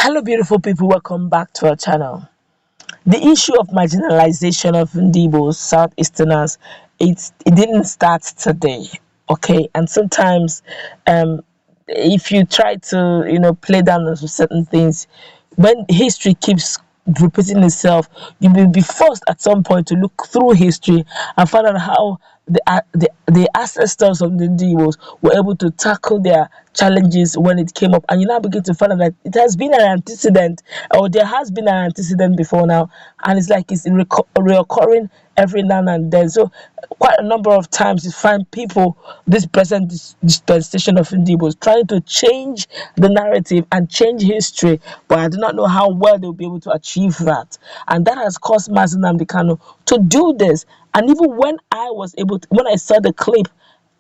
Hello, beautiful people. Welcome back to our channel. The issue of marginalization of Ndibos, Southeasterners, it didn't start today, okay? And sometimes, if you try to, play down on certain things, when history keeps repeating itself, you will be forced at some point to look through history and find out how the ancestors of the Ndibos were able to tackle their challenges when it came up, and you now begin to find out that it has been an antecedent, or there has been an antecedent before now, and it's like it's reoccurring every now and then. So quite a number of times you find people, this present dispensation of Ndibos, trying to change the narrative and change history, but I do not know how well they'll be able to achieve that. And that has caused Nnamdi Kanu to do this. And even when when I saw the clip,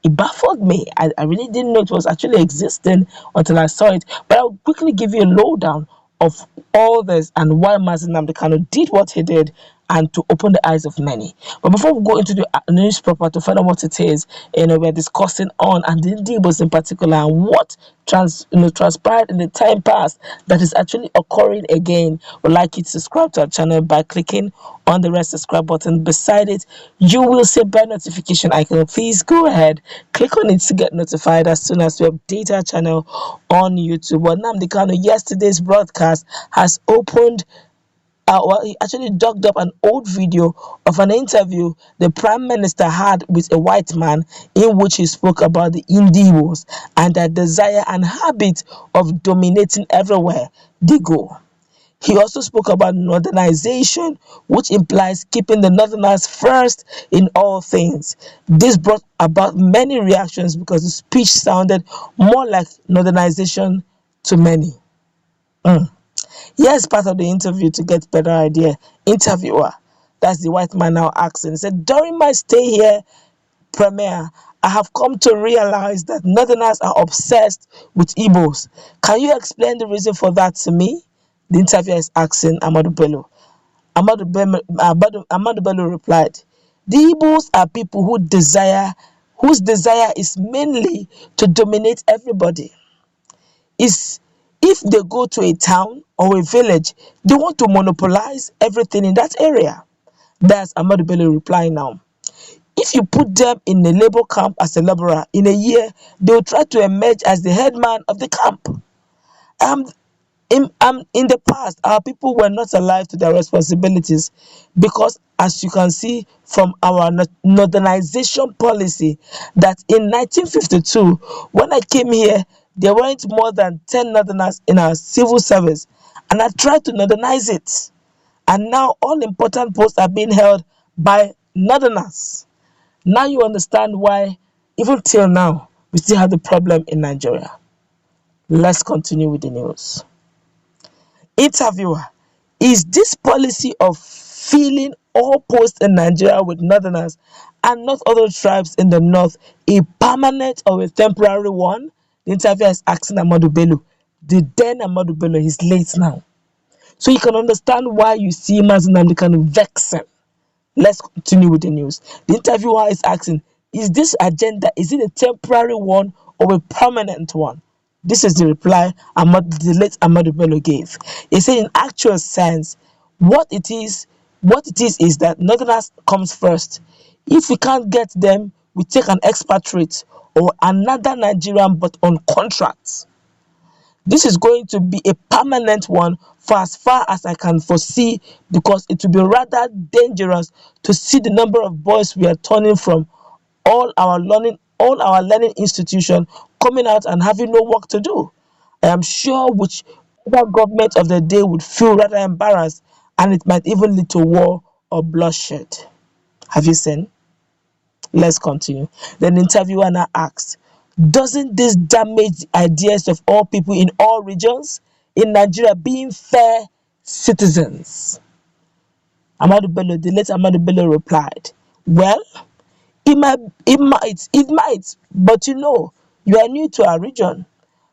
it baffled me. I really didn't know it was actually existing until I saw it. But I'll quickly give you a lowdown of all this and why Nnamdi Kanu did what he did, and to open the eyes of many. But before we go into the news proper to find out what it is, we're discussing on and the Ndibos in particular, and what transpired in the time past that is actually occurring again. Would like you to subscribe to our channel by clicking on the red subscribe button. Beside it, you will see a bell notification icon. Please go ahead, click on it to get notified as soon as we update our channel on YouTube. Well, Nnamdi Kanu, yesterday's broadcast has opened. He actually dug up an old video of an interview the Prime Minister had with a white man, in which he spoke about the Ndibos and their desire and habit of dominating everywhere they go. He also spoke about northernization, which implies keeping the northerners first in all things. This brought about many reactions because the speech sounded more like northernization to many. Here's part of the interview to get better idea. Interviewer, that's the white man now asking, he said, during my stay here, Premier, I have come to realize that northerners are obsessed with Igbos. Can you explain the reason for that to me? The interviewer is asking Ahmadu Bello. Ahmadu Bello replied, the Igbos are people whose desire is mainly to dominate everybody. If they go to a town or a village, they want to monopolize everything in that area. That's Ahmadu Bello replying now. If you put them in a labor camp as a laborer, in a year, they will try to emerge as the headman of the camp. In the past, our people were not alive to their responsibilities because, as you can see from our northernization policy, that in 1952, when I came here, there weren't more than 10 northerners in our civil service, and I tried to northernize it. And now all important posts are being held by northerners. Now you understand why, even till now, we still have the problem in Nigeria. Let's continue with the news. Interviewer, is this policy of filling all posts in Nigeria with northerners and not other tribes in the north a permanent or a temporary one? The interviewer is asking Ahmadu Bello. The then Ahmadu Bello is late now. So you can understand why you see Nnamdi Kanu vexing. Let's continue with the news. The interviewer is asking, is this agenda, is it a temporary one or a permanent one? This is the reply the late Ahmadu Bello gave. He said, in actual sense, what it is that northerners comes first. If we can't get them, we take an expatriate or another Nigerian, but on contracts. This is going to be a permanent one for as far as I can foresee, because it will be rather dangerous to see the number of boys we are turning from all our learning institution coming out and having no work to do. I am sure whichever government of the day would feel rather embarrassed, and it might even lead to war or bloodshed. Have you seen? Let's continue. Then the interviewer now asks, doesn't this damage the ideas of all people in all regions in Nigeria being fair citizens? The late Ahmadu Bello replied, well, it might, but you are new to our region.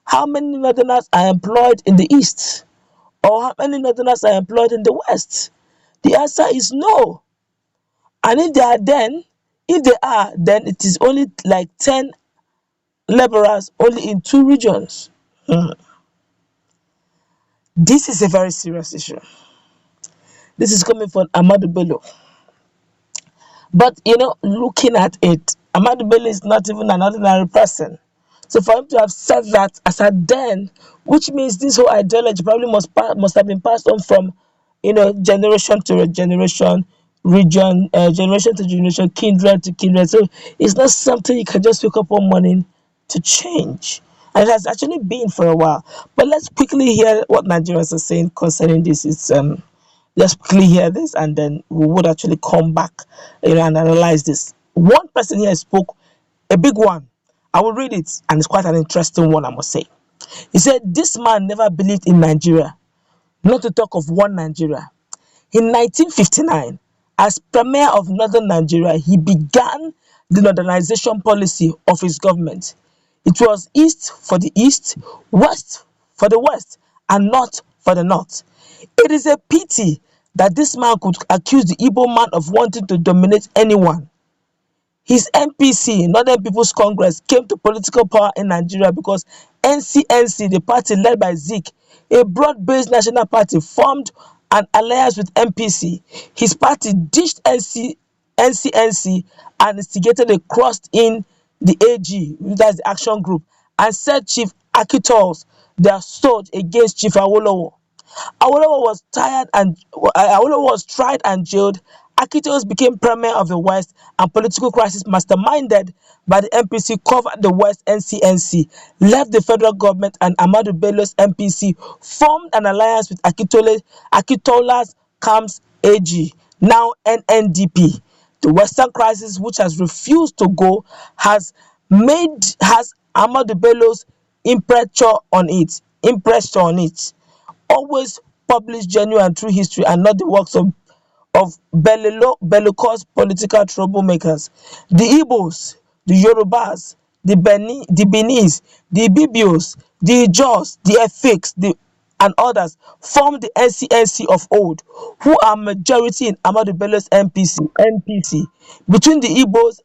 How many northerners are employed in the east? Or how many northerners are employed in the west? The answer is no. And if they are, then it is only like 10 laborers only in 2 regions. This is a very serious issue. This is coming from Ahmadu Bello. But looking at it, Ahmadu Bello is not even an ordinary person. So for him to have said that as a den, which means this whole ideology probably must have been passed on from generation to generation, region, generation to generation, kindred to kindred. So it's not something you can just wake up one morning to change. And it has actually been for a while. But let's quickly hear what Nigerians are saying concerning this. Let's quickly hear this, and then we would actually come back and analyze this. One person here spoke, a big one. I will read it, and it's quite an interesting one, I must say. He said, "This man never believed in Nigeria, not to talk of one Nigeria. In 1959, as Premier of Northern Nigeria, he began the modernization policy of his government. It was East for the East, West for the West, and North for the North. It is a pity that this man could accuse the Igbo man of wanting to dominate anyone. His NPC, Northern People's Congress, came to political power in Nigeria because NCNC, the party led by Zik, a broad-based national party, formed an alliance with MPC. His party ditched NCNC and instigated a cross in the AG, that's the action group, and set Chief Akitols their sword against Chief Awolowo. Awolowo was tried and jailed. Akitos became Premier of the West, and political crisis masterminded by the MPC covered the West. NCNC left the federal government, and Ahmadu Bello's MPC formed an alliance with Akitola's Camps AG, now NNDP. The Western crisis, which has refused to go, has Ahmadu Bello's impressure on it. Always publish genuine and true history and not the works of bellicose political troublemakers. The Igbos, the Yorubas, the Benis, the Ibibios, the Ijaws, the Efiks, and others form the NCNC of old, who are majority in Ahmadu Bello's NPC. Between the Igbos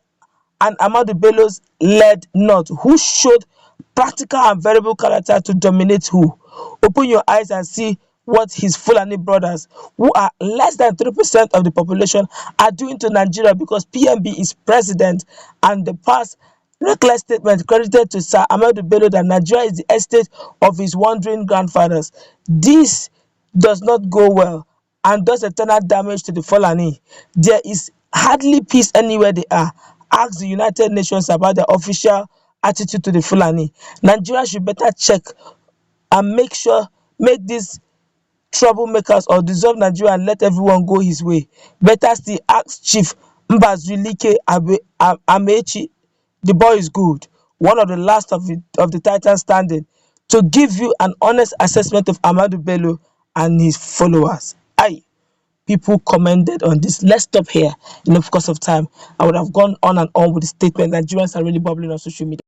and Ahmadu Bello's led North, who showed practical and variable character to dominate who. Open your eyes and see what his Fulani brothers, who are less than 3% of the population, are doing to Nigeria because PMB is president, and the past reckless statement credited to Sir Ahmadu Bello that Nigeria is the estate of his wandering grandfathers. This does not go well and does eternal damage to the Fulani. There is hardly peace anywhere they are. Ask the United Nations about their official attitude to the Fulani. Nigeria should better check and make these troublemakers or dissolve Nigeria and let everyone go his way. Better still ask Chief Mbazulike Amechi, the boy is good, one of the last of the Titans standing, to give you an honest assessment of Ahmadu Bello and his followers. People commented on this. Let's stop here. Because of time, I would have gone on and on with the statement. Nigerians are really bubbling on social media.